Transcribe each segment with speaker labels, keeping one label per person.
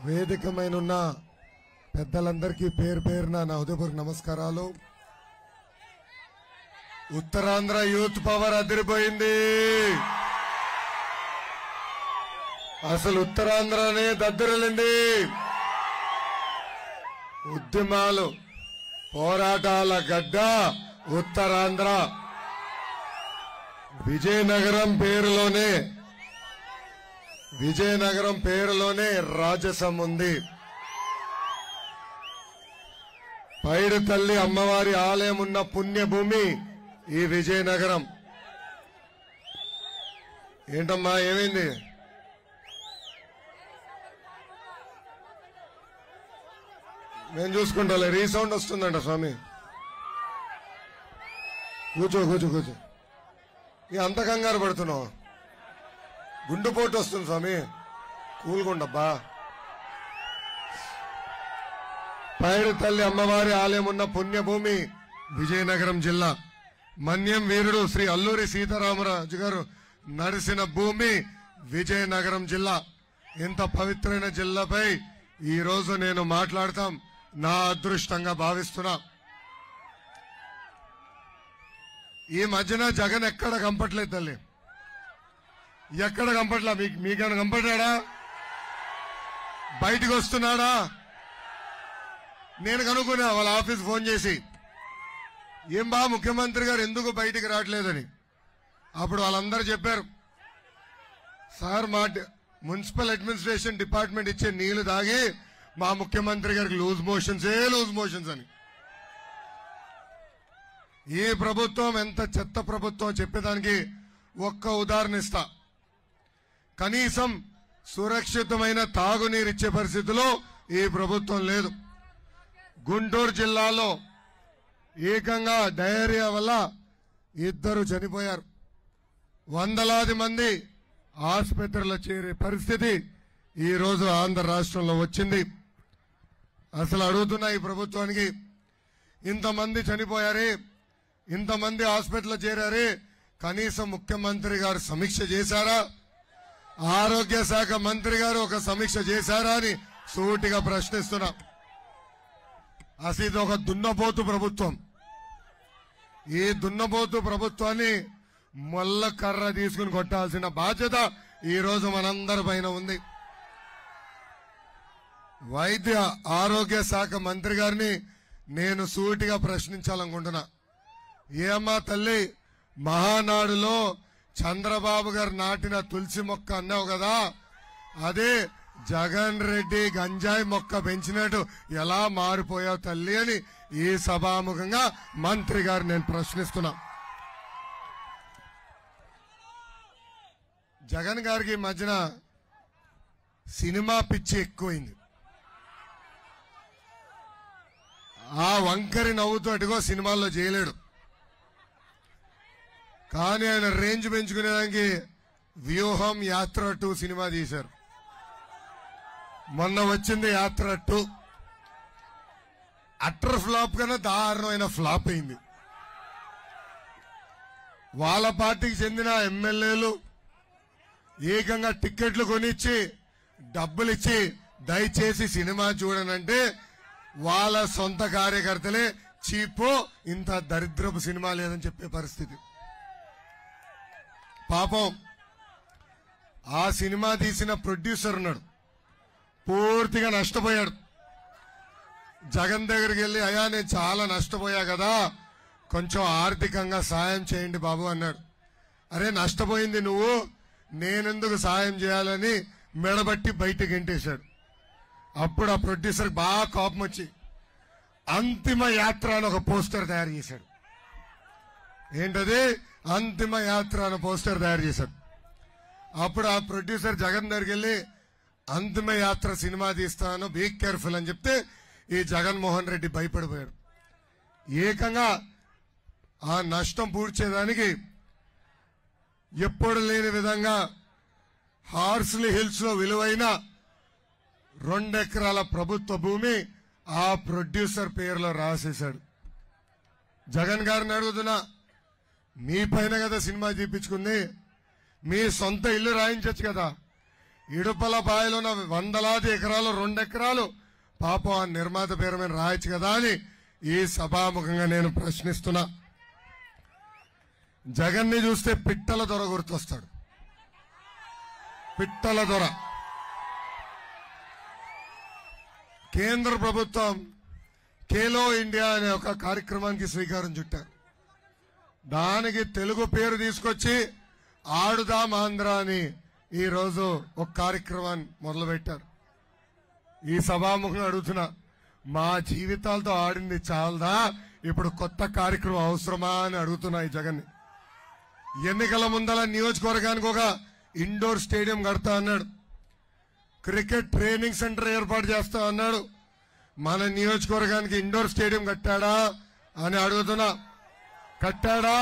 Speaker 1: వేదికమైనున్న పెద్దలందరికీ పేరు పేరున నా హృదయపూర్వక నమస్కారాలు. ఉత్తరాంధ్ర యూత్ పవర్ అదిరిపోయింది. అసలు ఉత్తరాంధ్రనే దద్దరిల్లింది. ఉద్యమాలు పోరాటాల గడ్డ ఉత్తరాంధ్ర. విజయనగరం పేరులోనే రాజసం ఉంది. పైడి తల్లి అమ్మవారి ఆలయం ఉన్న పుణ్యభూమి ఈ విజయనగరం. ఏంటమ్మా ఏమైంది? నేను చూసుకుంటా. రీసౌండ్ వస్తుందంట స్వామి. కూర్చో కూర్చో కూర్చో. అంత కంగారు పడుతున్నావు? గుండుపోటు వస్తుంది స్వామి, కూలుగుండబ్బా. పైడి తల్లి అమ్మవారి ఆలయం ఉన్న పుణ్యభూమి విజయనగరం జిల్లా. మన్యం వీరుడు శ్రీ అల్లూరి సీతారామరాజు గారు నడిసిన భూమి విజయనగరం జిల్లా. ఇంత పవిత్రమైన జిల్లాపై ఈ రోజు నేను మాట్లాడతాం నా అదృష్టంగా భావిస్తున్నా. ఈ మధ్యన జగన్ ఎక్కడ కంపట్లేదు తల్లి, ఎక్కడ కంపట్లా. మీకైనా కంపట్టాడా? బయటికి వస్తున్నాడా? నేను కనుక్కున్నా వాళ్ళ ఆఫీస్ ఫోన్ చేసి, ఏం బా ముఖ్యమంత్రి గారు ఎందుకు బయటికి రావట్లేదని. అప్పుడు వాళ్ళందరూ చెప్పారు, సార్ మా మున్సిపల్ అడ్మినిస్ట్రేషన్ డిపార్ట్మెంట్ ఇచ్చే నీళ్లు తాగి మా ముఖ్యమంత్రి గారికి లూజ్ మోషన్స్ అని. ఈ ప్రభుత్వం ఎంత చెత్త ప్రభుత్వం చెప్పేదానికి ఒక్క ఉదాహరణ ఇస్తా. కనీసం సురక్షితమైన తాగునీరు ఇచ్చే పరిస్థితిలో ఈ ప్రభుత్వం లేదు. గుంటూరు జిల్లాలో ఏకంగా డయేరియా వల్ల 2 చనిపోయారు. వందలాది మంది ఆసుపత్రిలో చేరే పరిస్థితి ఈ రోజు ఆంధ్ర రాష్ట్రంలో వచ్చింది. అసలు అడుగుతున్నా ఈ ప్రభుత్వానికి, ఇంతమంది చనిపోయారే, ఇంతమంది హాస్పిటల్లో చేరారే, కనీసం ముఖ్యమంత్రి గారు సమీక్ష చేశారా? ఆరోగ్య శాఖ మంత్రి గారు ఒక సమీక్ష చేశారా అని సూటిగా ప్రశ్నిస్తున్నా. అసలు ఇది ఒక దున్నపోతు ప్రభుత్వం. ఈ దున్నపోతు ప్రభుత్వాన్ని మొల్ల కర్ర తీసుకుని కొట్టాల్సిన బాధ్యత ఈ రోజు మనందరి పైన ఉంది. వైద్య ఆరోగ్య శాఖ మంత్రి గారిని నేను సూటిగా ప్రశ్నించాలనుకుంటున్నా. ఏమ్మా తల్లి, మహానాడులో చంద్రబాబు గారు నాటిన తులసి మొక్క అన్నావు కదా, అదే జగన్ రెడ్డి గంజాయి మొక్క పెంచినట్టు ఎలా మారిపోయావు తల్లి అని ఈ సభాముఖంగా మంత్రి గారు నేను ప్రశ్నిస్తున్నా. జగన్ గారికి ఈ మధ్యన సినిమా పిచ్చి ఎక్కువైంది. ఆ వంకరి నవ్వుతో అటుగో సినిమాల్లో చేయలేడు. కానీ ఆయన రేంజ్ పెంచుకునేదానికి వ్యూహం యాత్ర 2 సినిమా తీశారు. మొన్న వచ్చింది యాత్ర 2. అట్టర్ ఫ్లాప్ కన్నా దారుణమైన ఫ్లాప్ అయింది. వాళ్ళ పార్టీకి చెందిన ఎమ్మెల్యేలు ఏకంగా టిక్కెట్లు కొనిచ్చి డబ్బులిచ్చి దయచేసి సినిమా చూడనంటే వాళ్ళ సొంత కార్యకర్తలే చీపో, ఇంత దరిద్రపు సినిమా లేదని చెప్పే పరిస్థితి. పాపం ఆ సినిమా తీసిన ప్రొడ్యూసర్ ఉన్నాడు, పూర్తిగా నష్టపోయాడు. జగన్ దగ్గరికి వెళ్ళి, అయ్యా నేను చాలా నష్టపోయా కదా, కొంచెం ఆర్థికంగా సాయం చేయండి బాబు అన్నాడు. అరే నష్టపోయింది నువ్వు, నేనెందుకు సాయం చేయాలని మెడబట్టి బయటకు గెంటేశాడు. అప్పుడు ఆ ప్రొడ్యూసర్ బాగా కోపం వచ్చి అంతిమ యాత్ర అని ఒక పోస్టర్ తయారు చేశాడు. ఏంటది? అంతిమ యాత్ర అని పోస్టర్ తయారు చేశాడు. అప్పుడు ఆ ప్రొడ్యూసర్ జగన్ దగ్గరికి వెళ్ళి, అంతిమ యాత్ర సినిమా తీస్తాను, బీ కేర్ఫుల్ అని చెప్తే ఈ జగన్మోహన్ రెడ్డి భయపడిపోయాడు. ఏకంగా ఆ నష్టం పూడ్చేదానికి ఎప్పుడు లేని విధంగా హార్స్లీ హిల్స్ లో విలువైన 2 ఎకరాల ప్రభుత్వ భూమి ఆ ప్రొడ్యూసర్ పేరులో రాసేశాడు. జగన్ గారిని అడుగుతున్నా, మీ పైన కదా సినిమా చూపించుకుంది, మీ సొంత ఇల్లు రాయించచ్చు కదా, ఇడుపలపాయలో ఉన్న వందలాది ఎకరాలు 2 ఎకరాలు పాపం ఆ నిర్మాత పేరు మీద రాయొచ్చు కదా అని ఈ సభాముఖంగా నేను ప్రశ్నిస్తున్నా. జగన్ ని చూస్తే పిట్టల దొర గుర్తొస్తాడు. పిట్టల దొర. కేంద్ర ప్రభుత్వం ఖేలో ఇండియా అనే ఒక కార్యక్రమానికి శ్రీకారం చుట్టారు. దానికి తెలుగు పేరు తీసుకొచ్చి ఆడుదాం ఆంధ్ర అని ఈ రోజు ఒక కార్యక్రమాన్ని మొదలుపెట్టారు. ఈ సభాముఖంగా అడుగుతున్నా, మా జీవితాలతో ఆడింది చాలదా, ఇప్పుడు కొత్త కార్యక్రమం అవసరమా అని అడుగుతున్నా ఈ జగన్. ఎన్నికల ముందల నియోజకవర్గానికి ఒక ఇండోర్ స్టేడియం కడతా అన్నాడు, క్రికెట్ ట్రైనింగ్ సెంటర్ ఏర్పాటు చేస్తా అన్నాడు. మన నియోజకవర్గానికి ఇండోర్ స్టేడియం కట్టాడా అని అడుగుతున్నా. కట్టాడా?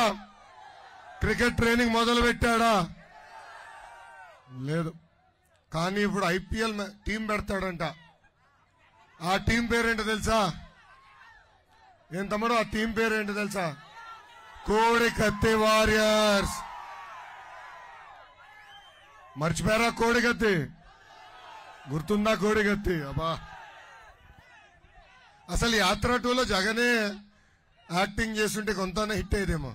Speaker 1: క్రికెట్ ట్రైనింగ్ మొదలు పెట్టాడా? లేదు. కానీ ఇప్పుడు ఐపీఎల్ టీం పెడతాడంట. ఆ టీం పేరేంటో తెలుసా? ఏం తమ్ముడు, ఆ టీం పేరేంటో తెలుసా? కోడికత్తి వారియర్స్. మర్చిపోయారా కోడికత్తి? గుర్తుందా కోడికత్తి? అబ్బా, అసలు యాత్ర 2లో జగనే యాక్టింగ్ చేస్తుంటే కొంత హిట్ అయ్యేదేమో.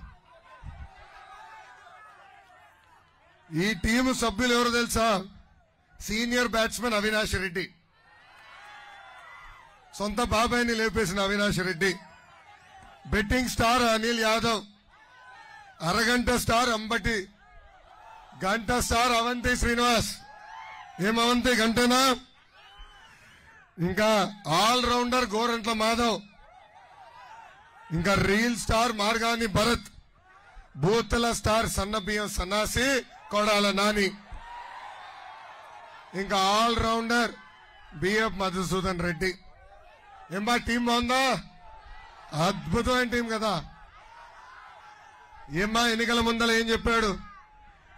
Speaker 1: ఈ టీము సభ్యులు ఎవరు తెలుసా? సీనియర్ బ్యాట్స్మెన్ అవినాష్ రెడ్డి, సొంత బాబాయిని లేపేసిన అవినాష్ రెడ్డి, బెట్టింగ్ స్టార్ అనిల్ యాదవ్, అరగంట స్టార్ అంబటి, గంట స్టార్ అవంతి శ్రీనివాస్. ఏమవంతి గంటనా? ఇంకా ఆల్ రౌండర్ గోరంట్ల మాధవ్, ఇంకా రీల్ స్టార్ మార్గాని భరత్, బూతల స్టార్ సన్నబియ్యం సన్నాసి కొడాల నాని, ఇంకా all rounder B F Madhusudan Reddy. ఏమా టీం బాగుందా? అద్భుతమైన టీం కదా. ఏమ్మా ఎన్నికల ముందర ఏం చెప్పాడు?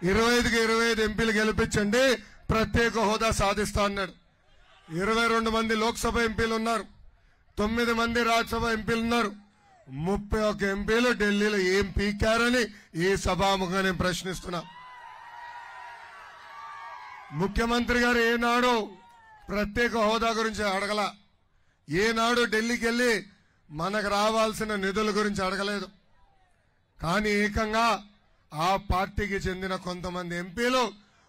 Speaker 1: 25కి 25 ఎంపీలు గెలిపించండి, ప్రత్యేక హోదా సాధిస్తా అన్నాడు. 22 మంది లోక్సభ ఎంపీలు ఉన్నారు, 9 మంది రాజ్యసభ ఎంపీలు ఉన్నారు, 31 ఎంపీలు ఢిల్లీలో ఏం పీకారని ఈ సభాముఖంగా నేను ప్రశ్నిస్తున్నా. ముఖ్యమంత్రి గారు ఏనాడు ప్రత్యేక హోదా గురించి అడగల, ఏనాడు ఢిల్లీకి వెళ్లి మనకు రావాల్సిన నిధుల గురించి అడగలేదు. కానీ ఏకంగా ఆ పార్టీకి చెందిన కొంతమంది ఎంపీలు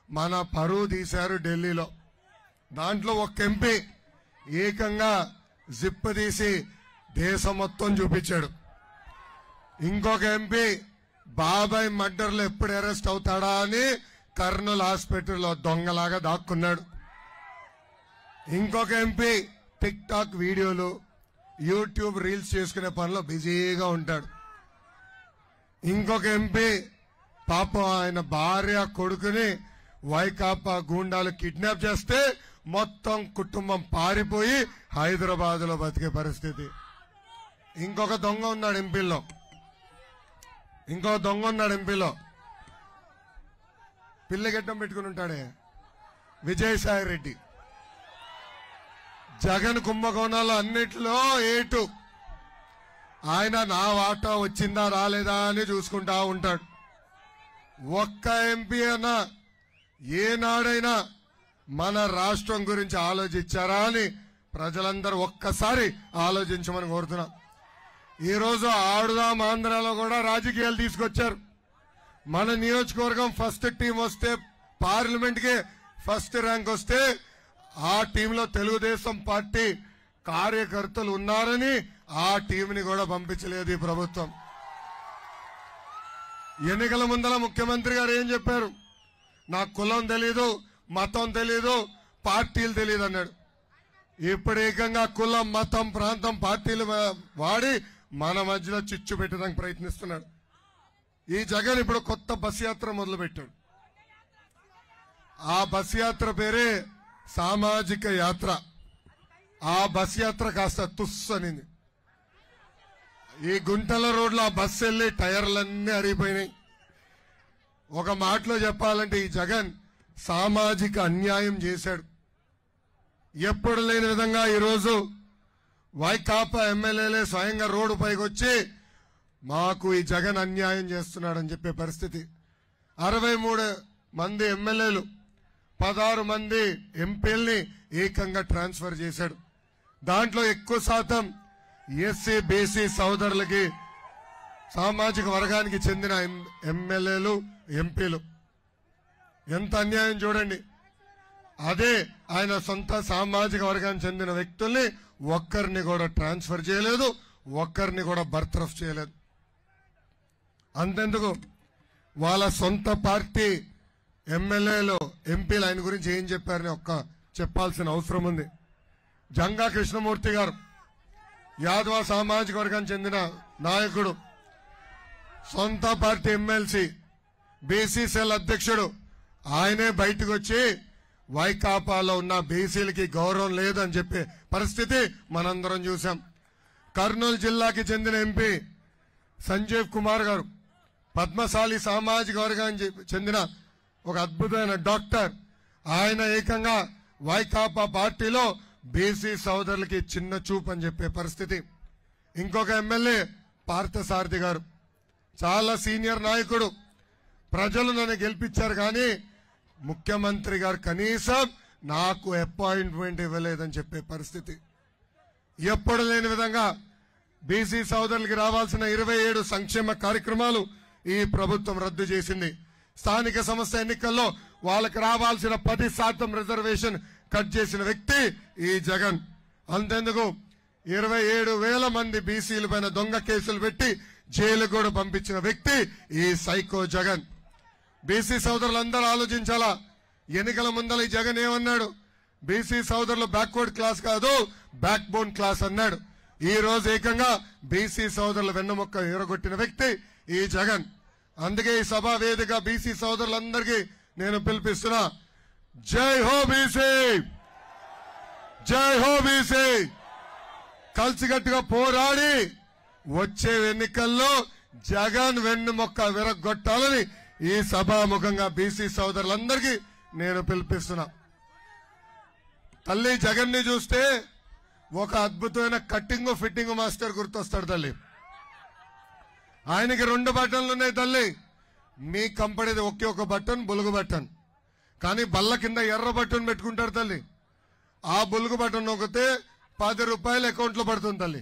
Speaker 1: మన పరువు తీశారు ఢిల్లీలో. దాంట్లో ఒక ఎంపీ ఏకంగా జిప్ తీసి దేశం మొత్తం చూపించాడు. ఇంకొక ఎంపీ బాబాయ్ మర్డర్లో ఎప్పుడు అరెస్ట్ అవుతాడా అని కర్నూలు హాస్పిటల్లో దొంగలాగా దాక్కున్నాడు. ఇంకొక ఎంపీ టిక్ టాక్ వీడియోలు, యూట్యూబ్ రీల్స్ చేసుకునే పనిలో బిజీగా ఉంటాడు. ఇంకొక ఎంపీ పాపం ఆయన భార్య కొడుకుని వైకాపా గూండాలు కిడ్నాప్ చేస్తే మొత్తం కుటుంబం పారిపోయి హైదరాబాద్ లో బతికే పరిస్థితి. ఇంకొక దొంగ ఉన్నాడు ఎంపీలో, పిల్లగడ్డం పెట్టుకుని ఉంటాడే విజయసాయి రెడ్డి. జగన్ కుంభకోణాలు అన్నిట్లో ఏటు ఆయన నా వాటా వచ్చిందా రాలేదా అని చూసుకుంటా ఉంటాడు. ఒక్క ఎంపీ అయినా ఏనాడైనా మన రాష్ట్రం గురించి ఆలోచించారా అని ప్రజలందరూ ఒక్కసారి ఆలోచించమని కోరుతున్నా. ఈరోజు ఆడుదాం ఆంధ్రాలో కూడా రాజకీయాలు తీసుకొచ్చారు. మన నియోజకవర్గం ఫస్ట్ టీం వస్తే, పార్లమెంట్ కి ఫస్ట్ ర్యాంక్ వస్తే ఆ టీంలో తెలుగుదేశం పార్టీ కార్యకర్తలు ఉన్నారని ఆ టీంని కూడా పంపించలేదు ఈ ప్రభుత్వం. ఎన్నికల ముందల ముఖ్యమంత్రి గారు ఏం చెప్పారు? నాకు కులం తెలీదు, మతం తెలీదు, పార్టీలు తెలియదు అన్నాడు. ఇప్పుడు ఏకంగా కులం, మతం, ప్రాంతం, పార్టీలు వాడి మన మధ్యలో చిచ్చు పెట్టడానికి ప్రయత్నిస్తున్నాడు. ఈ జగన్ ఇప్పుడు కొత్త బస్ యాత్ర మొదలుపెట్టాడు. ఆ బస్ యాత్ర పేరే సామాజిక యాత్ర. ఆ బస్ యాత్ర కాస్త తుస్సు అనింది. ఈ గుంటల రోడ్లో ఆ బస్సు వెళ్లి టైర్లన్నీ అరిగిపోయినాయి. ఒక మాటలో చెప్పాలంటే ఈ జగన్ సామాజిక అన్యాయం చేశాడు. ఎప్పుడు లేని విధంగా ఈరోజు వైకాపా ఎమ్మెల్యేలే స్వయంగా రోడ్డు పైకి వచ్చి మాకు ఈ జగన్ అన్యాయం చేస్తున్నాడని చెప్పే పరిస్థితి. 63 మంది ఎమ్మెల్యేలు 16 మంది ఎంపీల్ని ఏకంగా ట్రాన్స్ఫర్ చేశాడు. దాంట్లో ఎక్కువ శాతం ఎస్సీ బీసీ సోదరులకి సామాజిక వర్గానికి చెందిన ఎమ్మెల్యేలు ఎంపీలు. ఎంత అన్యాయం చూడండి. అదే ఆయన సొంత సామాజిక వర్గానికి చెందిన వ్యక్తుల్ని ఒక్కరిని కూడా ట్రాన్స్ఫర్ చేయలేదు, ఒక్కరిని కూడా బర్తరఫ్ చేయలేదు. అంతెందుకు వాళ్ళ సొంత పార్టీ ఎమ్మెల్యేలు ఎంపీలు ఆయన గురించి ఏం చెప్పారని చెప్పాల్సిన అవసరం ఉంది. జంగా కృష్ణమూర్తి గారు యాదవ సామాజిక వర్గానికి చెందిన నాయకుడు, సొంత పార్టీ ఎమ్మెల్సీ, బీసీసీఎల్ అధ్యక్షుడు. ఆయనే బయటకు వచ్చి వైకాపాలో ఉన్న బీసీలకి గౌరవం లేదని చెప్పే పరిస్థితి మనందరం చూసాం. కర్నూలు జిల్లాకి చెందిన ఎంపీ సంజీవ్ కుమార్ గారు పద్మశాలి సామాజిక వర్గానికి చెందిన ఒక అద్భుతమైన డాక్టర్. ఆయన ఏకంగా వైకాపా పార్టీలో బీసీ సోదరులకి చిన్న చూపు అని చెప్పే పరిస్థితి. ఇంకొక ఎమ్మెల్యే పార్థసారథి గారు చాలా సీనియర్ నాయకుడు. ప్రజలు నన్ను గెలిపించారు కానీ ముఖ్యమంత్రి గారు కనీసం నాకు అపాయింట్మెంట్ ఇవ్వలేదని చెప్పే పరిస్థితి. ఎప్పుడు లేని విధంగా బీసీ సోదరులకి రావాల్సిన 27 సంక్షేమ కార్యక్రమాలు ఈ ప్రభుత్వం రద్దు చేసింది. స్థానిక సంస్థ ఎన్నికల్లో వాళ్ళకి రావాల్సిన 10% రిజర్వేషన్ కట్ చేసిన వ్యక్తి ఈ జగన్. అంతెందుకు 27,000 మంది బీసీల పైన దొంగ కేసులు పెట్టి జైలు కూడా పంపించిన వ్యక్తి ఈ సైకో జగన్. బీసీ సోదరులందరూ ఆలోచించాలా. ఎన్నికల ముందల ఈ జగన్ ఏమన్నాడు? బీసీ సోదరులు బ్యాక్వర్డ్ క్లాస్ కాదు, బ్యాక్ బోన్ క్లాస్ అన్నాడు. ఈ రోజు ఏకంగా బీసీ సోదరుల వెన్నముక్క ఎరగొట్టిన వ్యక్తి ఈ జగన్. అందుకే ఈ సభా వేదిక బీసీ సోదరులందరికీ నేను పిలిపిస్తున్నా, జై హో బీసీ, జై హో బీసీ. కలిసికట్టుగా పోరాడి వచ్చే ఎన్నికల్లో జగన్ వెన్నుమొక్క విరగొట్టాలని ఈ సభాముఖంగా బీసీ సోదరులందరికీ నేను పిలిపిస్తున్నా. తల్లి జగన్ ని చూస్తే ఒక అద్భుతమైన కట్టింగ్ ఫిట్టింగ్ మాస్టర్ గుర్తొస్తాడు తల్లి. ఆయనకి 2 బటన్లు ఉన్నాయి తల్లి. మీ కంపెనీది ఒకే ఒక బటన్ బులుగు బటన్, కానీ బల్ల కింద ఎర్ర బటన్ పెట్టుకుంటారు తల్లి. ఆ బులుగు బటన్ నొక్కితే 10 రూపాయలు అకౌంట్ లో పడుతుంది తల్లి.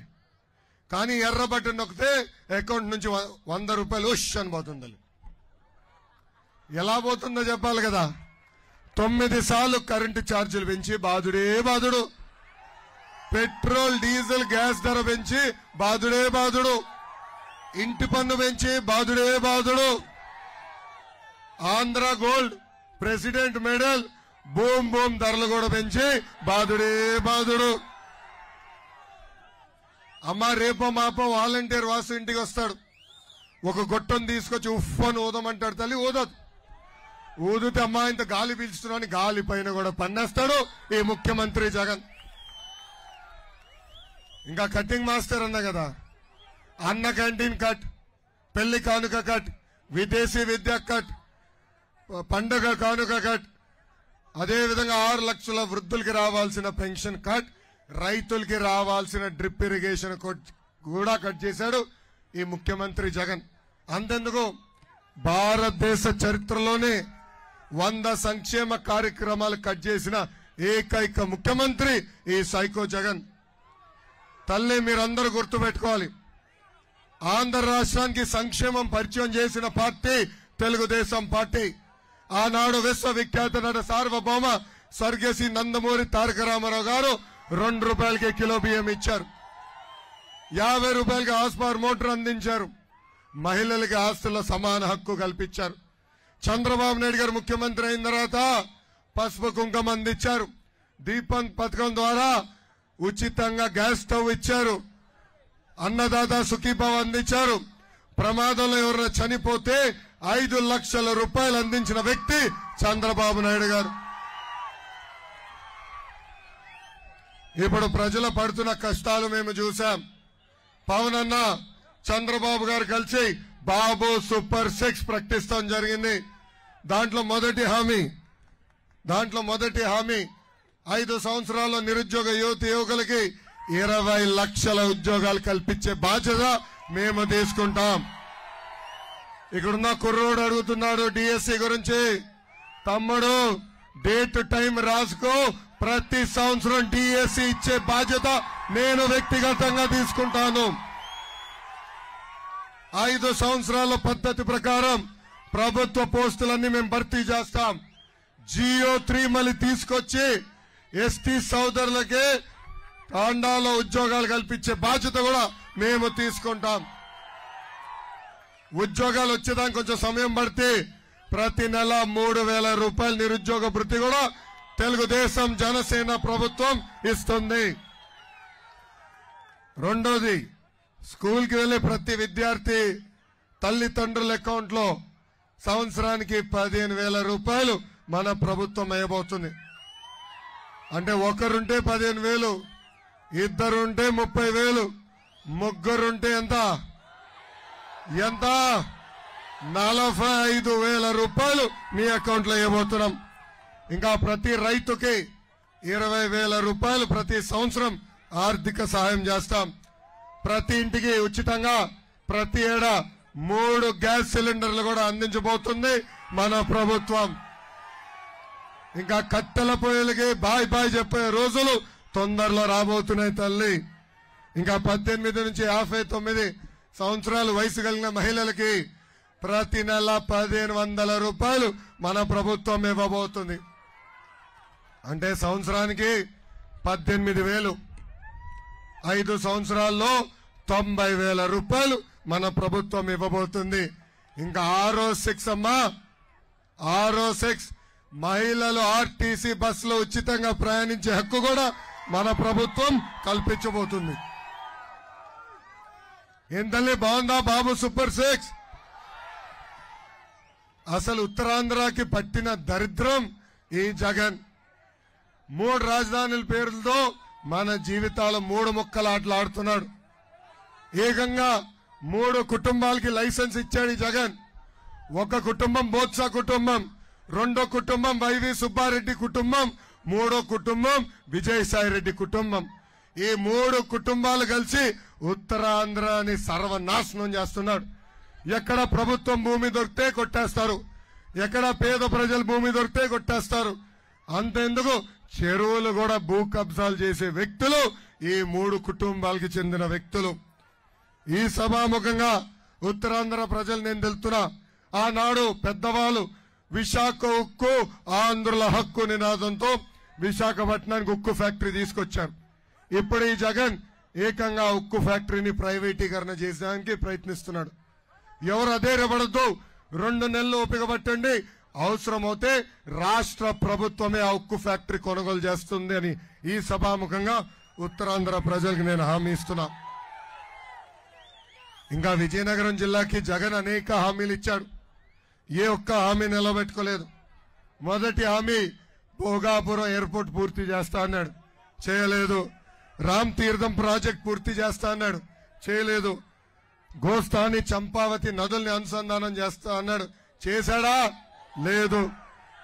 Speaker 1: కానీ ఎర్ర బటన్ నొక్కితే అకౌంట్ నుంచి 100 రూపాయలు ఉష్ అని పోతుంది తల్లి. ఎలా పోతుందో చెప్పాలి కదా. 9 సార్లు కరెంటు ఛార్జీలు పెంచి బాధుడే బాధుడు, పెట్రోల్ డీజిల్ గ్యాస్ ధర పెంచి బాధుడే బాధుడు, ఇంటి పన్ను పెంచి బాధుడే బాధుడు, Andhra gold, president medal, boom boom ధరలు కూడా పెంచి బాధుడే బాధుడు. అమ్మ రేపో మాపో వాలంటీర్ వాసు ఇంటికి వస్తాడు, ఒక గొట్టం తీసుకొచ్చి ఉఫ్ అని ఊదమంటాడు తల్లి. ఊదదు. ఊదితే అమ్మా ఇంత గాలి పీల్చుతున్నాను, గాలి పైన కూడా పన్నేస్తాడు ఈ ముఖ్యమంత్రి జగన్. ఇంకా కటింగ్ మాస్టర్ అన్నా కదా, అన్న క్యాంటీన్ కట్, పెళ్లి కానుక కట్, విదేశీ విద్య కట్, పండుగ కానుక కట్, అదేవిధంగా 6 లక్షల వృద్ధులకి రావాల్సిన పెన్షన్ కట్, రైతులకి రావాల్సిన డ్రిప్ ఇరిగేషన్ కూడా కట్ చేశాడు ఈ ముఖ్యమంత్రి జగన్. అంతెందుకు భారతదేశ చరిత్రలోనే 100 సంక్షేమ కార్యక్రమాలు కట్ చేసిన ఏకైక ముఖ్యమంత్రి ఈ సైకో జగన్. తల్లి మీరందరూ గుర్తుపెట్టుకోవాలి, ఆంధ్ర రాష్ట్రానికి సంక్షేమం పరిచయం చేసిన పార్టీ తెలుగుదేశం పార్టీ. ఆనాడు విశ్వవిఖ్యాత నట సార్వభౌమ స్వర్గశ్రీ నందమూరి తారక రామారావు గారు 2 రూపాయలకే కిలో బియ్యం ఇచ్చారు, 50 రూపాయలకి హాస్పవర్ మోటార్ అందించారు, మహిళలకి ఆస్తుల సమాన హక్కు కల్పించారు. చంద్రబాబు నాయుడు గారు ముఖ్యమంత్రి అయిన తర్వాత పసుపు కుంకుమ అందించారు, దీపం పథకం ద్వారా ఉచితంగా గ్యాస్ స్టవ్ ఇచ్చారు, అన్నదాత సుఖీభావ అందించారు. ప్రమాదంలో ఎవరైనా చనిపోతే 5 లక్షల రూపాయలు అందించిన వ్యక్తి చంద్రబాబు నాయుడు గారు. ఇప్పుడు ప్రజలు పడుతున్న కష్టాలు మేము చూసాం. పవన్ అన్న చంద్రబాబు గారు కలిసి బాబు సూపర్ 6 ప్రకటిస్తాం జరిగింది. దాంట్లో మొదటి హామీ 5 సంవత్సరాల్లో నిరుద్యోగ యువకులకి 20 లక్షల ఉద్యోగాలు కల్పించే బాధ్యత మేము తీసుకుంటాం. ఇక్కడున్న కుర్రోడు అడుగుతున్నాడు డిఎస్సి గురించి, తమ్ముడు డేట్ టైం రాసుకో. ప్రతి సంవత్సరం డిఎస్సి ఇచ్చే బాధ్యత నేను వ్యక్తిగతంగా తీసుకుంటాను. 5 సంవత్సరాల పద్ధతి ప్రకారం ప్రభుత్వ పోస్టులన్నీ మేము భర్తీ చేస్తాం. జియో 3 మళ్ళీ తీసుకొచ్చి ఎస్టీ సోదరులకే తాండాలో ఉద్యోగాలు కల్పించే బాధ్యత కూడా మేము తీసుకుంటాం. ఉద్యోగాలు వచ్చేదానికి కొంచెం సమయం పడితే ప్రతి నెల 3,000 రూపాయల నిరుద్యోగ భృతి కూడా తెలుగుదేశం జనసేన ప్రభుత్వం ఇస్తుంది. రెండోది, స్కూల్కి వెళ్లే ప్రతి విద్యార్థి తల్లిదండ్రుల అకౌంట్ లో సంవత్సరానికి 15,000 రూపాయలు మన ప్రభుత్వం వేయబోతుంది. అంటే ఒకరుంటే 15,000, ఇద్దరుంటే 30,000, ముగ్గురుంటే ఎంత 45,000 రూపాయలు మీ అకౌంట్ లో వేయబోతున్నాం. ఇంకా ప్రతి రైతుకి 20,000 రూపాయలు ప్రతి సంవత్సరం ఆర్థిక సహాయం చేస్తాం. ప్రతి ఇంటికి ఉచితంగా ప్రతి ఏడా 3 గ్యాస్ సిలిండర్లు కూడా అందించబోతుంది మన ప్రభుత్వం. ఇంకా కట్టెల పొయ్యిలకి బాయ్ బాయ్ చెప్పే రోజులు తొందరలో రాబోతున్నాయి తల్లి. ఇంకా 18 నుంచి 59 సంవత్సరాలు వయసు కలిగిన మహిళలకి ప్రతి నెల 1,500 రూపాయలు మన ప్రభుత్వం ఇవ్వబోతుంది. అంటే సంవత్సరానికి 18,000, 5 సంవత్సరాల్లో 90,000 రూపాయలు మన ప్రభుత్వం ఇవ్వబోతుంది. ఇంకా RO6 అమ్మా, RO6 మహిళలు ఆర్టీసీ బస్సులో ఉచితంగా ప్రయాణించే హక్కు కూడా మన ప్రభుత్వం కల్పించబోతుంది. ఏంటల్లి బాగుందా బాబు సూపర్ 6? అసలు ఉత్తరాంధ్రకి పట్టిన దరిద్రం ఈ జగన్. 3 రాజధానుల పేర్లతో మన జీవితాలు 3 ముక్కలాటలాడుతున్నాడు. ఏకంగా 3 కుటుంబాలకి లైసెన్స్ ఇచ్చాడు ఈ జగన్. ఒక కుటుంబం బోత్స కుటుంబం, రెండో కుటుంబం వైవి సుబ్బారెడ్డి కుటుంబం, మూడో కుటుంబం విజయసాయి రెడ్డి కుటుంబం. ఈ 3 కుటుంబాలు కలిసి ఉత్తరాంధ్రని సర్వనాశనం చేస్తున్నాడు. ఎక్కడ ప్రభుత్వం భూమి దొరికితే కొట్టేస్తారు, ఎక్కడ పేద ప్రజల భూమి దొరికితే కొట్టేస్తారు. అంతెందుకు చెరువులు కూడా భూ కబ్జాలు చేసే వ్యక్తులు ఈ 3 కుటుంబాలకి చెందిన వ్యక్తులు. ఈ సభాముఖంగా ఉత్తరాంధ్ర ప్రజలు నేను తెలుతున్నా, ఆనాడు పెద్దవాళ్ళు విశాఖ ఉక్కు ఆంధ్రుల హక్కు నినాదంతో విశాఖపట్నానికి ఉక్కు ఫ్యాక్టరీ తీసుకొచ్చారు. ఇప్పుడు ఈ జగన్ ఏకంగా ఉక్కు ఫ్యాక్టరీని ప్రైవేటీకరణ చేసేదానికి ప్రయత్నిస్తున్నాడు. ఎవరు అదే రెబడద్దు, 2 నెలలు ఓపిక పట్టండి, అవసరమైతే రాష్ట్ర ప్రభుత్వమే ఆ ఉక్కు ఫ్యాక్టరీ కొనుగోలు చేస్తుంది అని ఈ సభాముఖంగా ఉత్తరాంధ్ర ప్రజలకు నేను హామీ ఇస్తున్నా. ఇంకా విజయనగరం జిల్లాకి జగన్ అనేక హామీలు ఇచ్చాడు. ఏ ఒక్క హామీ నిలబెట్టుకోలేదు. మొదటి హామీ భోగాపురం ఎయిర్పోర్ట్ పూర్తి చేస్తా అన్నాడు, చేయలేదు. రామ్ తీర్థం ప్రాజెక్ట్ పూర్తి చేస్తా అన్నాడు, చేయలేదు. గోస్తాని చంపావతి నదుల్ని అనుసంధానం చేస్తా అన్నాడు, చేశాడా? లేదు.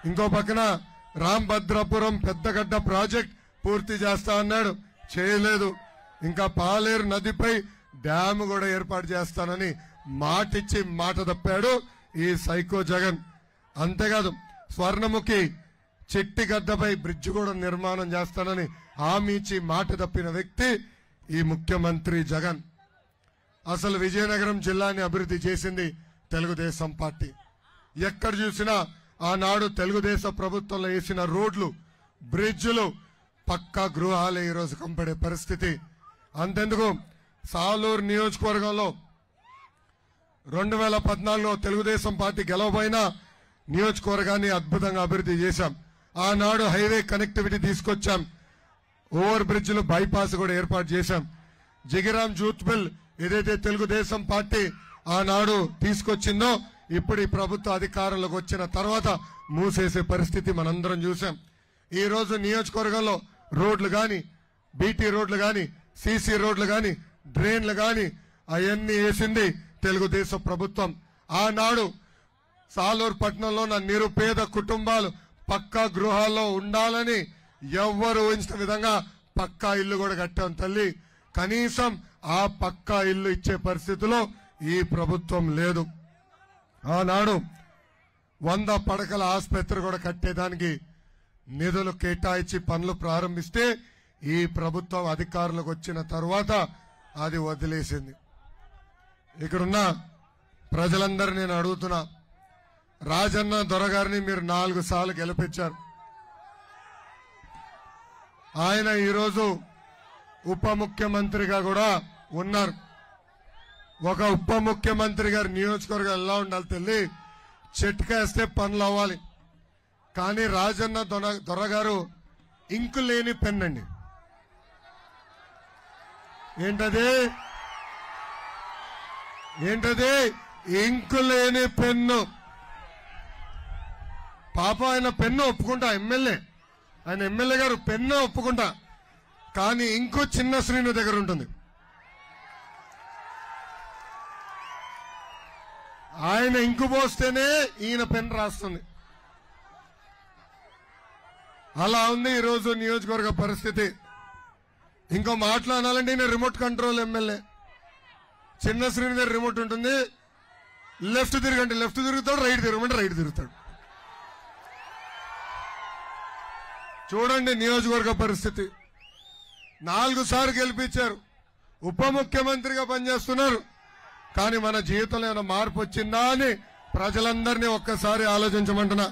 Speaker 1: ఇంకో పక్కన రాంభద్రాపురం పెద్దగడ్డ ప్రాజెక్ట్ పూర్తి చేస్తా అన్నాడు, చేయలేదు. ఇంకా పాలేరు నదిపై డ్యామ్ కూడా ఏర్పాటు చేస్తానని మాటిచ్చి మాట తప్పాడు ఈ సైకో జగన్. అంతేకాదు స్వర్ణముఖి చెట్టిగడ్డపై బ్రిడ్జ్ కూడా నిర్మాణం చేస్తానని హామీ ఇచ్చి మాట తప్పిన వ్యక్తి ఈ ముఖ్యమంత్రి జగన్. అసలు విజయనగరం జిల్లాని అభివృద్ధి చేసింది తెలుగుదేశం పార్టీ. ఎక్కడ చూసినా ఆనాడు తెలుగుదేశం ప్రభుత్వంలో వేసిన రోడ్లు, బ్రిడ్జ్లు పక్కా గృహాలే ఈరోజు కంపడే పరిస్థితి. అంతెందుకు సాలూరు నియోజకవర్గంలో 2014లో తెలుగుదేశం పార్టీ గెలవబోయిన నియోజకవర్గాన్ని అద్భుతంగా అభివృద్ధి చేశాం. ఆనాడు హైవే కనెక్టివిటీ తీసుకొచ్చాం, ఓవర్ బ్రిడ్జ్లు, బైపాస్ కూడా ఏర్పాటు చేశాం. జగిరాం జూత్ బిల్ ఏదైతే తెలుగుదేశం పార్టీ ఆనాడు తీసుకొచ్చిందో ఇప్పుడు ఈ ప్రభుత్వ అధికారంలోకి వచ్చిన తర్వాత మూసేసే పరిస్థితి మనందరం చూసాం. ఈ రోజు నియోజకవర్గంలో రోడ్లు గాని, బీటీ రోడ్లు గాని, సీసీ రోడ్లు గాని, డ్రైన్లు గాని అవన్నీ వేసింది తెలుగుదేశం ప్రభుత్వం. ఆనాడు సాలూరు పట్టణంలో ఉన్న నిరుపేద కుటుంబాలు పక్కా గృహాల్లో ఉండాలని ఎవ్వరు ఊహించిన విధంగా పక్కా ఇల్లు కూడా కట్టాం తల్లి. కనీసం ఆ పక్కా ఇల్లు ఇచ్చే పరిస్థితిలో ఈ ప్రభుత్వం లేదు. ఆనాడు 100 పడకల ఆసుపత్రి కూడా కట్టేదానికి నిధులు కేటాయించి పనులు ప్రారంభిస్తే ఈ ప్రభుత్వం అధికారులకు వచ్చిన తర్వాత అది వదిలేసింది. ఇక్కడున్న ప్రజలందరూ నేను అడుగుతున్నా, రాజన్న దొరగారిని మీరు 4 సార్లు గెలిపించారు. ఆయన ఈరోజు ఉప ముఖ్యమంత్రిగా కూడా ఉన్నారు. ఒక ఉప ముఖ్యమంత్రి గారి నియోజకవర్గం ఎలా ఉండాలి తల్లి, చెట్టుకేస్తే పనులు అవ్వాలి. కానీ రాజన్న దొరగారు ఇంకు లేని పెన్ అండి. ఏంటది ఇంకు లేని పెన్ను. పాప ఆయన పెన్ను ఒప్పుకుంటా, ఆయన ఎమ్మెల్యే గారు పెన్ను ఒప్పుకుంటా, కానీ ఇంకో చిన్న శ్రీను దగ్గర ఉంటుంది. ఆయన ఇంకు పోస్తేనే ఈయన పెన్ రాస్తుంది. అలా ఉంది ఈరోజు నియోజకవర్గ పరిస్థితి. ఇంకో మాట్లాడాలంటే ఈయన రిమోట్ కంట్రోల్ ఎమ్మెల్యే. చిన్న శ్రీని దగ్గర రిమోట్ ఉంటుంది, లెఫ్ట్ తిరగండి లెఫ్ట్ తిరుగుతాడు, రైట్ తిరగమంటే రైట్ తిరుగుతాడు. చూడండి నియోజకవర్గ పరిస్థితి. 4 సార్లు గెలిపించారు, ఉప ముఖ్యమంత్రిగా పనిచేస్తున్నారు. కానీ మన జీవితంలో ఏమైనా మార్పు వచ్చిందా అని ప్రజలందరినీ ఒక్కసారి ఆలోచించమంటున్నా.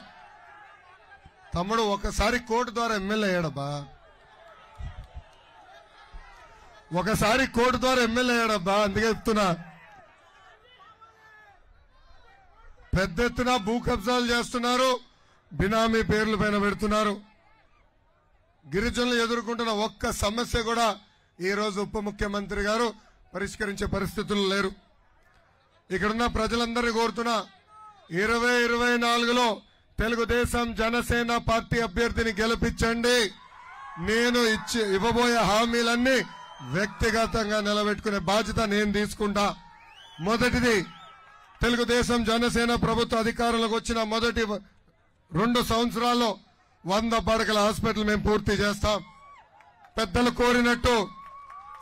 Speaker 1: తమ్ముడు ఒకసారి కోర్టు ద్వారా ఎమ్మెల్యే అయ్యాడబ్బా, ఒకసారి కోర్టు ద్వారా ఎమ్మెల్యే అయ్యాడబ్బా. అందుకే చెప్తున్నా, పెద్ద ఎత్తున భూ కబ్జాలు చేస్తున్నారు, బినామీ పేర్ల పైన పెడుతున్నారు. గిరిజనులు ఎదుర్కొంటున్న ఒక్క సమస్య కూడా ఈ రోజు ఉప ముఖ్యమంత్రి గారు పరిష్కరించే పరిస్థితులు లేరు. ఇక్కడున్న ప్రజలందరినీ కోరుతున్నా, 2024లో తెలుగుదేశం జనసేన పార్టీ అభ్యర్థిని గెలిపించండి. నేను ఇవ్వబోయే హామీలన్నీ వ్యక్తిగతంగా నిలబెట్టుకునే బాధ్యత నేను తీసుకుంటా. మొదటిది, తెలుగుదేశం జనసేన ప్రభుత్వ అధికారంలోకి వచ్చిన మొదటి 2 సంవత్సరాల్లో 100 పడకల హాస్పిటల్ మేము పూర్తి చేస్తాం. పెద్దలు కోరినట్టు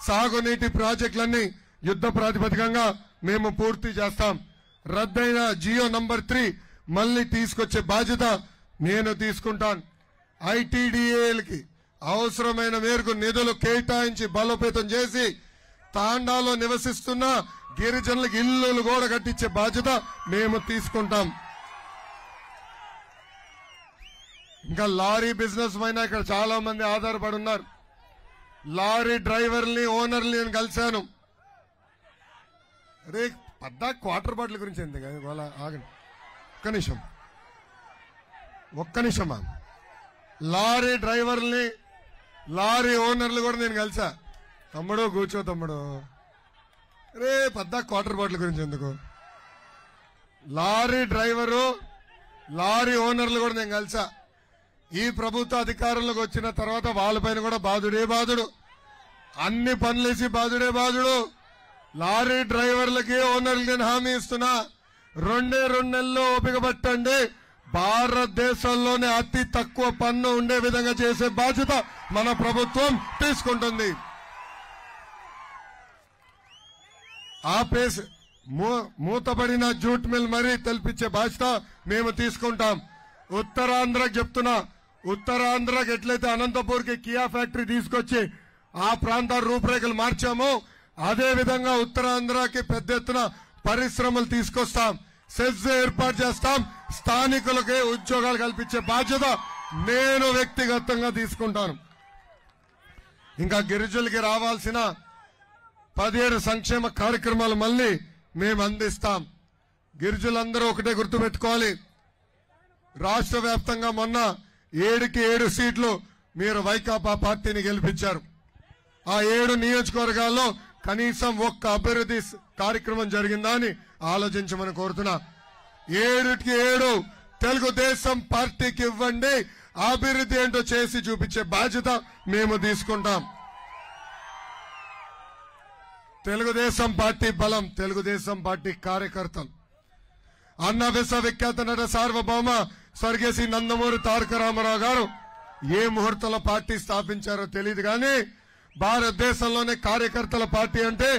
Speaker 1: సాగునీటి ప్రాజెక్టులన్నీ యుద్ధ ప్రాతిపదికంగా మేము పూర్తి చేస్తాం. రద్దయిన జియో నంబర్ 3 మళ్లీ తీసుకొచ్చే బాధ్యత నేను తీసుకుంటాను. ఐటీడీఏలకి అవసరమైన మేరకు నిధులు కేటాయించి బలోపేతం చేసి తాండాలో నివసిస్తున్న గిరిజనులకు ఇల్లులు కూడా కట్టించే బాధ్యత మేము తీసుకుంటాం. ఇంకా లారీ బిజినెస్ పైన ఇక్కడ చాలా మంది ఆధారపడి ఉన్నారు. లారీ డ్రైవర్ని ఓనర్ని నేను కలిశాను. రే పద్దా క్వార్టర్ బాటిల్ గురించి ఎందుకు ఆగండి, ఒక్క నిమిషమా. లారీ డ్రైవర్ని లారీ ఓనర్లు కూడా నేను కలిసా. తమ్ముడు కూర్చో తమ్ముడు, రే పద్దా క్వార్టర్ బాటిల్ గురించి ఎందుకు. లారీ డ్రైవరు లారీ ఓనర్లు కూడా నేను కలిసా. ఈ ప్రభుత్వ అధికారంలోకి వచ్చిన తర్వాత వాళ్ళపైన కూడా బాధుడే బాధుడు, అన్ని పనులేసి బాధుడే బాధుడు. లారీ డ్రైవర్లకి ఓనర్లకి నేను హామీ ఇస్తున్నా, 2 నెలల్లో ఓపిక పట్టండి. భారతదేశంలోనే అతి తక్కువ పన్ను ఉండే విధంగా చేసే బాధ్యత మన ప్రభుత్వం తీసుకుంటుంది. ఆపేసి మూతపడిన జూట్ మిల్ మరీ తెల్పించే బాధ్యత మేము తీసుకుంటాం. ఉత్తరాంధ్రకి చెప్తున్నా, ఉత్తరాంధ్రకి ఎట్లయితే అనంతపూర్కి కియా ఫ్యాక్టరీ తీసుకొచ్చి ఆ ప్రాంత రూపురేఖలు మార్చామో అదే విధంగా ఉత్తరాంధ్రకి పెద్ద ఎత్తున పరిశ్రమలు తీసుకొస్తాం, సెజ్ ఏర్పాటు చేస్తాం, స్థానికులకే ఉద్యోగాలు కల్పించే బాధ్యత నేను వ్యక్తిగతంగా తీసుకుంటాను. ఇంకా గిరిజనులకి రావాల్సిన 17 సంక్షేమ కార్యక్రమాలు మళ్ళీ మేము అందిస్తాం. గిరిజనులందరూ ఒకటే గుర్తుపెట్టుకోవాలి, రాష్ట్ర వ్యాప్తంగా మొన్న 7కి 7 సీట్లు మీరు వైకాపా పార్టీని గెలిపించారు. ఆ 7 నియోజకవర్గాల్లో కనీసం ఒక్క అభివృద్ధి కార్యక్రమం జరిగిందా అని ఆలోచించమని కోరుతున్నా. 7కి 7 తెలుగుదేశం పార్టీకి ఇవ్వండి, అభివృద్ధి ఏంటో చేసి చూపించే బాధ్యత మేము తీసుకుంటాం. తెలుగుదేశం పార్టీ బలం, తెలుగుదేశం పార్టీ కార్యకర్తలు. అన్న విశ్వవిఖ్యాత నట సార్వభౌమ స్వర్గీయ నందమూరి తారక రామారావు గారు ఏ ముహూర్తంలో పార్టీ స్థాపించారో తెలియదు కానీ భారతదేశంలోనే కార్యకర్తల పార్టీ అంటే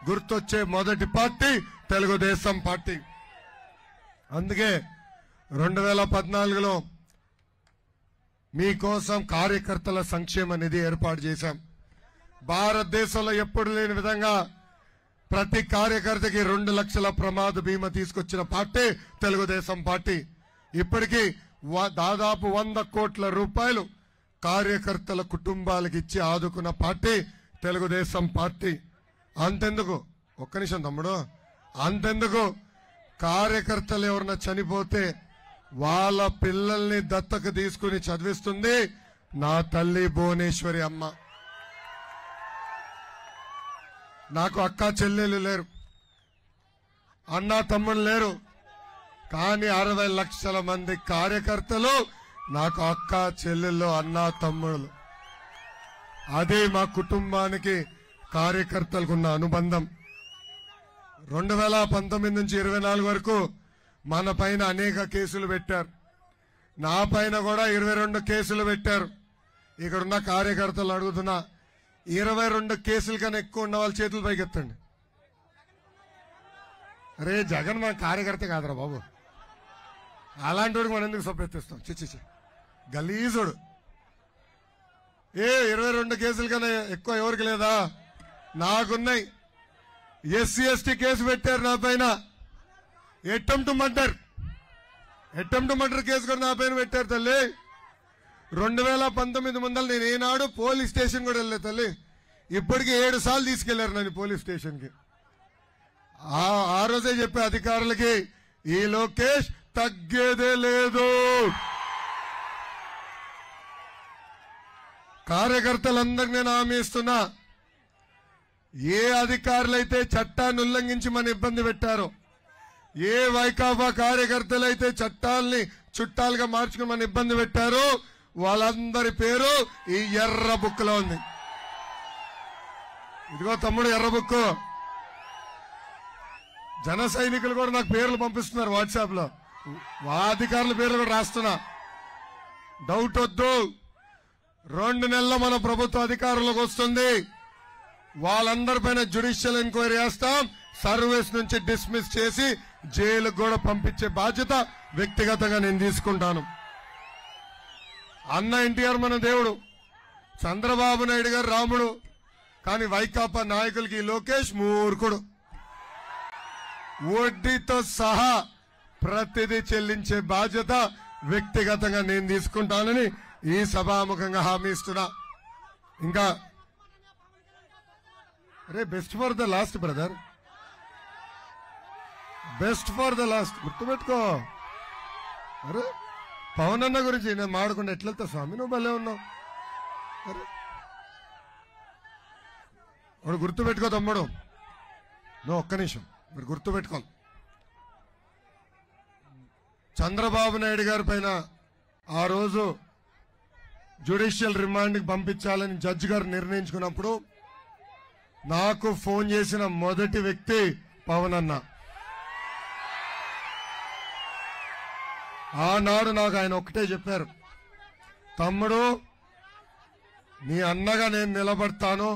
Speaker 1: గుర్తొచ్చే మొదటి పార్టీ తెలుగుదేశం పార్టీ. అందుకే 2014లో మీకోసం కార్యకర్తల సంక్షేమ నిధి ఏర్పాటు చేశాం. భారతదేశంలో ఎప్పుడు లేని విధంగా ప్రతి కార్యకర్తకి 2 లక్షల ప్రమాద బీమా తీసుకొచ్చిన పార్టీ తెలుగుదేశం పార్టీ. ఇప్పటికీ దాదాపు 100 కోట్ల రూపాయలు కార్యకర్తల కుటుంబాలకు ఇచ్చి ఆదుకున్న పార్టీ తెలుగుదేశం పార్టీ. అంతెందుకు, ఒక్క నిమిషం తమ్ముడు, అంతెందుకు కార్యకర్తలు ఎవరన్నా చనిపోతే వాళ్ళ పిల్లల్ని దత్తకు తీసుకుని చదివిస్తుంది నా తల్లి భువనేశ్వరి అమ్మ. నాకు అక్క చెల్లెలు లేరు, అన్న తమ్ముడు లేరు, కానీ 60 లక్షల మంది కార్యకర్తలు నాకు అక్క చెల్లెళ్ళు అన్న తమ్ముళ్ళు. అదే మా కుటుంబానికి కార్యకర్తలకు ఉన్న అనుబంధం. 2019 నుంచి 24 వరకు మన పైన అనేక కేసులు పెట్టారు. నా పైన కూడా 22 కేసులు పెట్టారు. ఇక్కడున్న కార్యకర్తలు అడుగుతున్నా, 22 కేసుల కన్నా ఎక్కువ ఉన్న వాళ్ళ చేతులు పైకెత్తండి. అరే జగన్ మన కార్యకర్త కాదురా బాబు, అలాంటి వాడికి మనం ఎందుకు సొప్పెత్తిస్తాం? చిచ్చి గలీజుడు. 22 కేసుల కన్నా ఎక్కువ ఎవరికి లేదా? నాకున్నాయి. ఎస్సీ ఎస్టీ కేసు పెట్టారు నా పైన, అటెంప్ట్ మర్డర్ కేసు కూడా నా పైన పెట్టారు తల్లి. 2019 ముందర నేను ఏనాడు పోలీస్ స్టేషన్ కూడా వెళ్ళలేదు తల్లి. ఇప్పటికీ 7 సార్లు తీసుకెళ్లారు నన్ను పోలీస్ స్టేషన్ కి. ఆ రోజే చెప్పే అధికారులకి, ఈ లోకేష్ తగ్గేదే లేదు. కార్యకర్తలందరికీ నేను హామీ ఇస్తున్నా, ఏ అధికారులైతే చట్టాన్ని ఉల్లంఘించి మన ఇబ్బంది పెట్టారో, ఏ వైకాపా కార్యకర్తలైతే చట్టాలని చుట్టాలుగా మార్చుకుని మన ఇబ్బంది పెట్టారో వాళ్ళందరి పేరు ఈ ఎర్ర బుక్ లో ఉంది. ఇదిగో తమ్ముడు ఎర్ర బుక్. జన సైనికులు కూడా నాకు పేర్లు పంపిస్తున్నారు వాట్సాప్ లో, అధికారుల పేర్లు కూడా రాస్తున్నా. డౌట్ వద్దు, 2 నెలల్లో మన ప్రభుత్వ అధికారులకు వస్తుంది. వాళ్ళందరిపైన జ్యుడిషియల్ ఎంక్వైరీ చేస్తాం. సర్వీస్ నుంచి డిస్మిస్ చేసి జైలుకు కూడా పంపించే బాధ్యత వ్యక్తిగతంగా నేను తీసుకుంటాను. అన్న ఎన్టీఆర్ మన దేవుడు, చంద్రబాబు నాయుడు గారు రాముడు, కానీ వైకాపా నాయకులకి లోకేష్ మూర్ఖుడు. వడ్డీతో సహా ప్రతిదీ చెల్లించే బాధ్యత వ్యక్తిగతంగా నేను తీసుకుంటానని ఈ సభాముఖంగా హామీ ఇస్తున్నా. ఇంకా అరే best for the last brother, best for the last గుర్తుపెట్టుకో. అరే పవన్ అన్న గురించి నేను మాడకుండా ఎట్లెళ్తా స్వామి, నువ్వు భలే ఉన్నావు. అరే వాడు గుర్తుపెట్టుకో తమ్ముడు, నువ్వు ఒక్క నిమిషం మీరు గుర్తుపెట్టుకో. చంద్రబాబు నాయుడు గారి పైన ఆ రోజు జ్యుడిషియల్ రిమాండ్కి పంపించాలని జడ్జి గారు నిర్ణయించుకున్నప్పుడు నాకు ఫోన్ చేసిన మొదటి వ్యక్తి పవన్ అన్న. ఆనాడు నాకు ఆయన ఒకటే చెప్పారు, తమ్ముడు నీ అన్నగా నేను నిలబడతాను,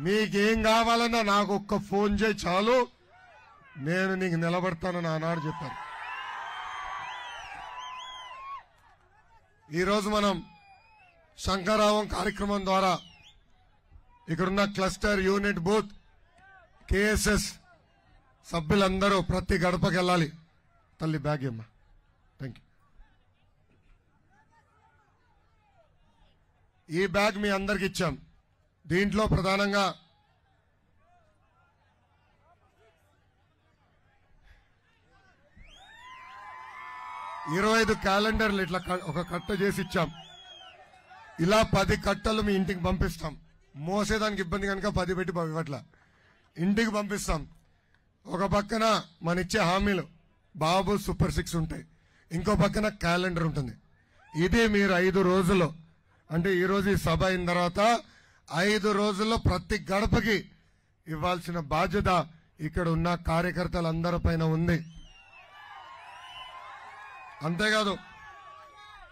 Speaker 1: మీకేం కావాలన్నా నాకు ఒక్క ఫోన్ చేయి చాలు, నేను నీకు నిలబడతానని ఆనాడు చెప్పారు. ఈరోజు మనం శంకరావం కార్యక్రమం ద్వారా ఇక్కడున్న క్లస్టర్ యూనిట్ బూత్ కేఎస్ఎస్ సభ్యులందరూ ప్రతి గడపకి వెళ్ళాలి. తల్లి బ్యాగ్ అమ్మా, థ్యాంక్ యూ. ఈ బ్యాగ్ మీ అందరికి ఇచ్చాం. దీంట్లో ప్రధానంగా $25 క్యాలెండర్లు ఇట్లా ఒక కట్ట చేసి ఇచ్చాం. ఇలా 10 కట్టలు మీ ఇంటికి పంపిస్తాం. మోసేదానికి ఇబ్బంది కనుక 10 పెట్టి ఇవ్వట్లా, ఇంటికి పంపిస్తాం. ఒక పక్కన మన ఇచ్చే హామీలు బాబు సూపర్ 6 ఉంటాయి, ఇంకో పక్కన క్యాలెండర్ ఉంటుంది. ఇది మీరు 5 రోజుల్లో, అంటే ఈరోజు ఈ సభ అయిన తర్వాత 5 రోజుల్లో ప్రతి గడపకి ఇవ్వాల్సిన బాధ్యత ఇక్కడ ఉన్న కార్యకర్తలందరిపైన ఉంది. అంతేకాదు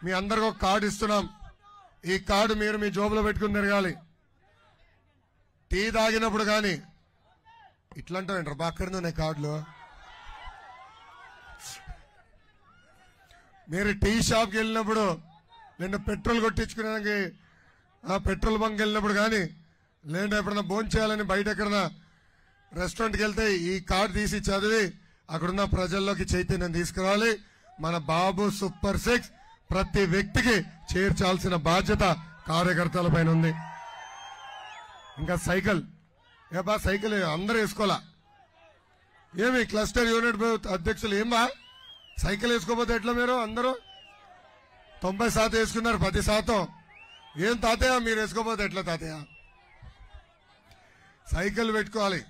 Speaker 1: మీ అందరికి ఒక కార్డు ఇస్తున్నాం. ఈ కార్డు మీరు మీ జోబులో పెట్టుకుని తిరగాలి. టీ తాగినప్పుడు కానీ ఇట్లాంటారు బాక్కర్ను ఉన్నాయి కార్డులు. మీరు టీ షాప్కి వెళ్ళినప్పుడు లేదంటే పెట్రోల్ కొట్టించుకునేదానికి పెట్రోల్ బంక్ వెళ్ళినప్పుడు కానీ లేదంటే ఎప్పుడన్నా భోజనం చేయాలని బయట ఎక్కడన్నా రెస్టారెంట్కి వెళ్తే ఈ కార్డు తీసి చదివి అక్కడున్న ప్రజల్లోకి చైతన్యం తీసుకురావాలి. మన బాబు సూపర్ 6 ప్రతి వ్యక్తికి చేర్చాల్సిన బాధ్యత కార్యకర్తల పైన ఉంది. ఇంకా సైకిల్ సైకిల్ అందరూ వేసుకోవాలా? ఏమి క్లస్టర్ యూనిట్ అధ్యక్షులు ఏమా సైకిల్ వేసుకోపోతే ఎట్లా? మీరు అందరూ 90% వేసుకున్నారు, 10%. ఏం తాతయ్య మీరు వేసుకోపోతే ఎట్లా తాతయ్య? సైకిల్ పెట్టుకోవాలి.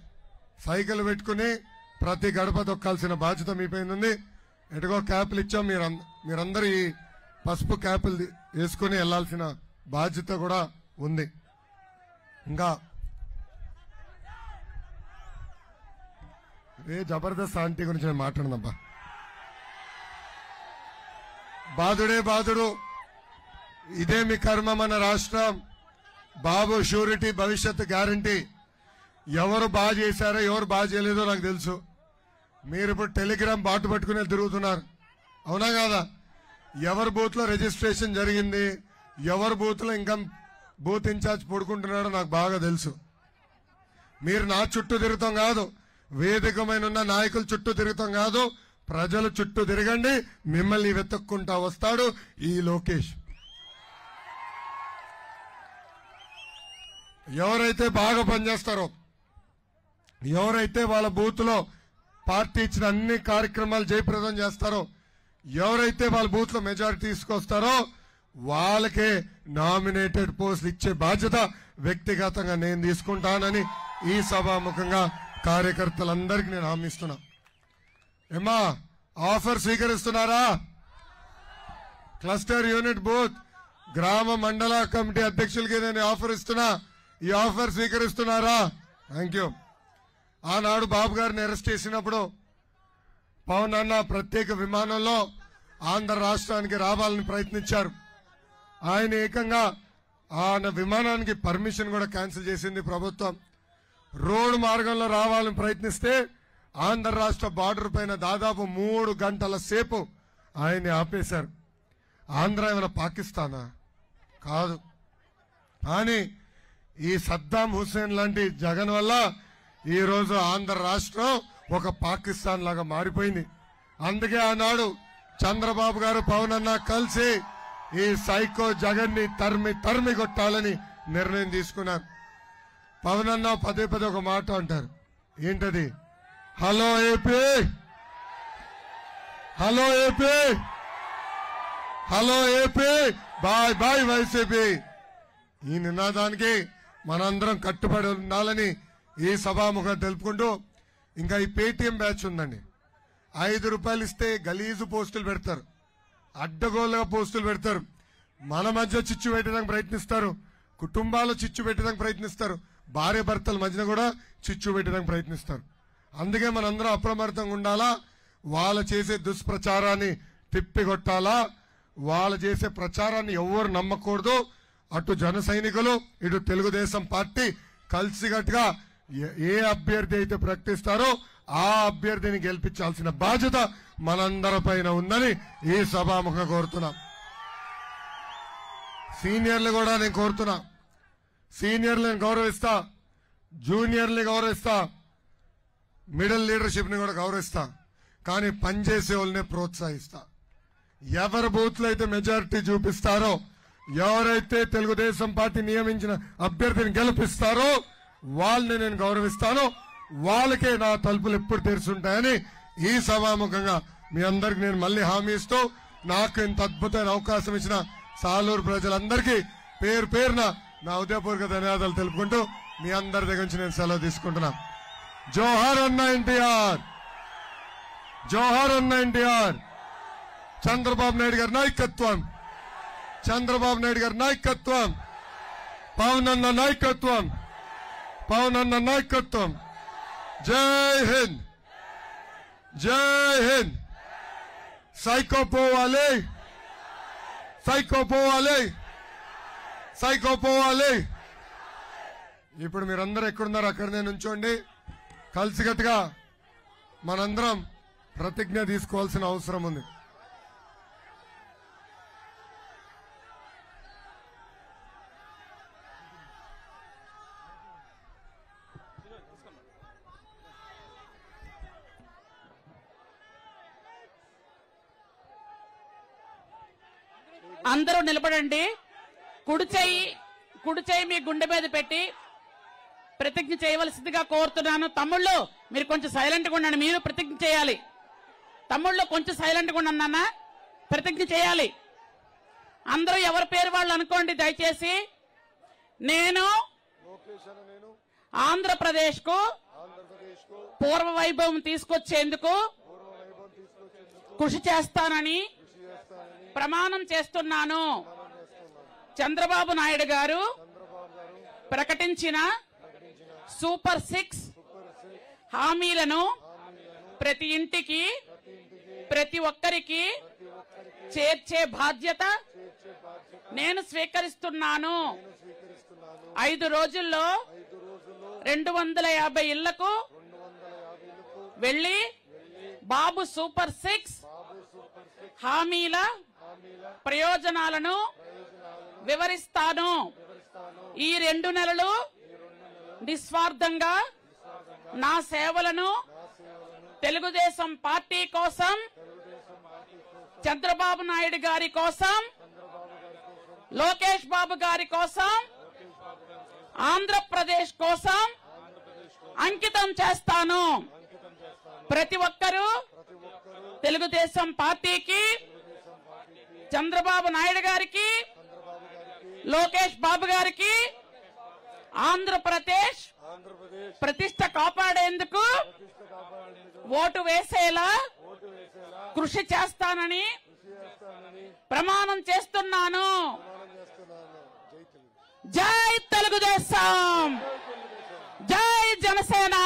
Speaker 1: సైకిల్ పెట్టుకుని ప్రతి గడప తొక్కాల్సిన బాధ్యత మీ పైన ఉంది. ఎటుగో క్యాప్లు ఇచ్చాం, మీరందరూ ఈ పసుపు క్యాపులు వేసుకుని వెళ్లాల్సిన బాధ్యత కూడా ఉంది. ఇంకా జబర్దస్త్ ఆంటీ గురించి నేను మాట్లాడదబ్బా. బాధుడే బాధుడు, ఇదే మీ కర్మ. మన రాష్ట్రం బాబు షూరిటీ, భవిష్యత్తు గ్యారంటీ. ఎవరు బాగా చేశారో ఎవరు బాగా చేయలేదో నాకు తెలుసు. మీరు ఇప్పుడు టెలిగ్రామ్ బాటు పట్టుకునే తిరుగుతున్నారు, అవునా కాదా? ఎవరి బూత్ లో రిజిస్ట్రేషన్ జరిగింది, ఎవరి బూత్ లో ఇంకా బూత్ ఇన్ఛార్జ్ పడుకుంటున్నాడో నాకు బాగా తెలుసు. మీరు నా చుట్టూ తిరుగుతాం కాదు, వేదికమైన ఉన్న నాయకుల చుట్టూ తిరుగుతాం కాదు, ప్రజల చుట్టూ తిరగండి. మిమ్మల్ని వెతుక్కుంటా వస్తాడు ఈ లోకేష్. ఎవరైతే బాగా పనిచేస్తారో, ఎవరైతే వాళ్ళ బూత్ లో పార్టీ ఇచ్చిన అన్ని కార్యక్రమాలు జయప్రదం చేస్తారో, ఎవరైతే వాళ్ళ బూత్ లో మెజారిటీ తీసుకొస్తారో వాళ్ళకే నామినేటెడ్ పోస్టులు ఇచ్చే బాధ్యత వ్యక్తిగతంగా నేను తీసుకుంటానని ఈ సభాముఖంగా కార్యకర్తలందరికీ నేను హామీ ఇస్తున్నా. ఏమా ఆఫర్ స్వీకరిస్తున్నారా? క్లస్టర్ యూనిట్ బూత్ గ్రామ మండల కమిటీ అధ్యక్షులకి నేను ఆఫర్ ఇస్తున్నా. ఈ ఆఫర్ స్వీకరిస్తున్నారా? Thank you. ఆనాడు బాబు గారిని అరెస్ట్ చేసినప్పుడు పవన్ అన్న ప్రత్యేక విమానంలో ఆంధ్ర రాష్ట్రానికి రావాలని ప్రయత్నించారు. ఆయన ఏకంగా ఆయన విమానానికి పర్మిషన్ కూడా క్యాన్సిల్ చేసింది ప్రభుత్వం. రోడ్డు మార్గంలో రావాలని ప్రయత్నిస్తే ఆంధ్ర రాష్ట్ర బార్డర్ పైన దాదాపు 3 గంటల సేపు ఆయన్ని ఆపేశారు. ఆంధ్ర ఏమైనా పాకిస్తానా? కాదు. కానీ ఈ సద్దాం హుస్సేన్ లాంటి జగన్ వల్ల ఈ రోజు ఆంధ్ర రాష్ట్రం ఒక పాకిస్తాన్ లాగా మారిపోయింది. అందుకే ఆనాడు చంద్రబాబు గారు పవన్ అన్న కలిసి ఈ సైకో జగన్ ని తరిమి కొట్టాలని నిర్ణయం తీసుకున్నారు. పవన్ అన్న పదే ఒక మాట అంటారు, ఏంటది? Hello AP, hello AP, hello AP, bye bye YCP. ఈ నినాదానికి మనందరం కట్టుబడి ఉండాలని ఈ సభాముఖం తెలుపుకుంటూ, ఇంకా ఈ పేటీఎం బ్యాచ్ ఉందండి. 5 రూపాయలు ఇస్తే గలీజు పోస్టులు పెడతారు, అడ్డగోలుగా పోస్టులు పెడతారు, మన మధ్య చిచ్చు పెట్టడానికి ప్రయత్నిస్తారు, కుటుంబాలు చిచ్చు పెట్టడానికి ప్రయత్నిస్తారు, భార్య భర్తల మధ్యన కూడా చిచ్చు పెట్టడానికి ప్రయత్నిస్తారు. అందుకే మనందరం అప్రమత్తంగా ఉండాలా. వాళ్ళు చేసే దుష్ప్రచారాన్ని తిప్పికొట్టాలా. వాళ్ళు చేసే ప్రచారాన్ని ఎవరు నమ్మకూడదు. అటు జన సైనికులు, ఇటు తెలుగుదేశం పార్టీ కలిసికట్టుగా ఏ అభ్యర్థి అయితే ప్రకటిస్తారో ఆ అభ్యర్థిని గెలిపించాల్సిన బాధ్యత మనందరి పైన ఉందని ఈ సభాముఖంగా కోరుతున్నా. సీనియర్లు కూడా నేను కోరుతున్నా. సీనియర్లను గౌరవిస్తా, జూనియర్ని గౌరవిస్తా, మిడిల్ లీడర్షిప్ ని కూడా గౌరవిస్తా. కానీ పనిచేసే వాళ్ళని ప్రోత్సహిస్తా. ఎవరి బూత్ లో అయితే మెజారిటీ చూపిస్తారో, ఎవరైతే తెలుగుదేశం పార్టీ నియమించిన అభ్యర్థిని గెలిపిస్తారో వాళ్ళని నేను గౌరవిస్తాను. వాళ్ళకే నా తలుపులు ఎప్పుడు తెరుచుంటాయని ఈ సభాముఖంగా మీ అందరికి నేను మళ్ళీ హామీ ఇస్తూ, నాకు ఇంత అద్భుతమైన అవకాశం ఇచ్చిన సాలూరు ప్రజలందరికీ పేరు పేరున నా ఉదయపూర్వక ధన్యవాదాలు తెలుపుకుంటూ మీ అందరి దగ్గర నుంచి నేను సెలవు తీసుకుంటున్నా. జోహార్ అన్న ఎన్టీఆర్, జోహార్ అన్న ఎన్టీఆర్. చంద్రబాబు నాయుడు గారి నాయకత్వం, చంద్రబాబు నాయుడు గారి నాయకత్వం, పవన్ అన్న నాయకత్వం, పవన్ అన్న నాయకత్వం. జై హింద్, జై హింద్. సైకో పోవాలి, సైకో పోవాలి, సైకో పోవాలి. ఇప్పుడు మీరందరూ ఎక్కడున్నారు అక్కడనే నుంచోండి. కలిసికట్టుగా మనందరం ప్రతిజ్ఞ తీసుకోవాల్సిన అవసరం ఉంది.
Speaker 2: అందరూ నిలబడండి. కుడి చేయి మీ గుండె మీద పెట్టి ప్రతిజ్ఞ చేయవలసిందిగా కోరుతున్నాను. తమ్ముళ్ళు మీరు కొంచెం సైలెంట్గా ఉండండి. మీరు ప్రతిజ్ఞ చేయాలి. తమ్ముళ్ళు కొంచెం సైలెంట్గా ఉండండి అన్న. ప్రతిజ్ఞ చేయాలి. అందరూ ఎవరి పేరు వాళ్ళు అనుకోండి దయచేసి. నేను ఆంధ్రప్రదేశ్ కు పూర్వ వైభవం తీసుకొచ్చేందుకు కృషి చేస్తానని ప్రమాణం చేస్తున్నాను. చంద్రబాబు నాయుడు గారు ప్రకటించిన సూపర్ 6 హామీలను ప్రతి ఇంటికి ప్రతి ఒక్కరికి చేర్చే బాధ్యత నేను స్వీకరిస్తున్నాను. 5 రోజుల్లో 250 ఇళ్లకు వెళ్లి బాబు సూపర్ 6 హామీల ప్రయోజనాలను వివరిస్తాను. ఈ 2 నెలలు నిస్వార్థంగా నా సేవలను తెలుగుదేశం పార్టీ కోసం, చంద్రబాబు నాయుడు గారి కోసం, లోకేష్ బాబు గారి కోసం, ఆంధ్రప్రదేశ్ కోసం అంకితం చేస్తాను. ప్రతి ఒక్కరూ తెలుగుదేశం పార్టీకి, చంద్రబాబు నాయుడు గారికి, లోకేష్ బాబు గారికి ఆంధ్రప్రదేశ్ ప్రతిష్ట కాపాడేందుకు ఓటు వేసేలా కృషి చేస్తానని ప్రమాణం చేస్తున్నాను. జై తెలుగుదేశం, జై జనసేన.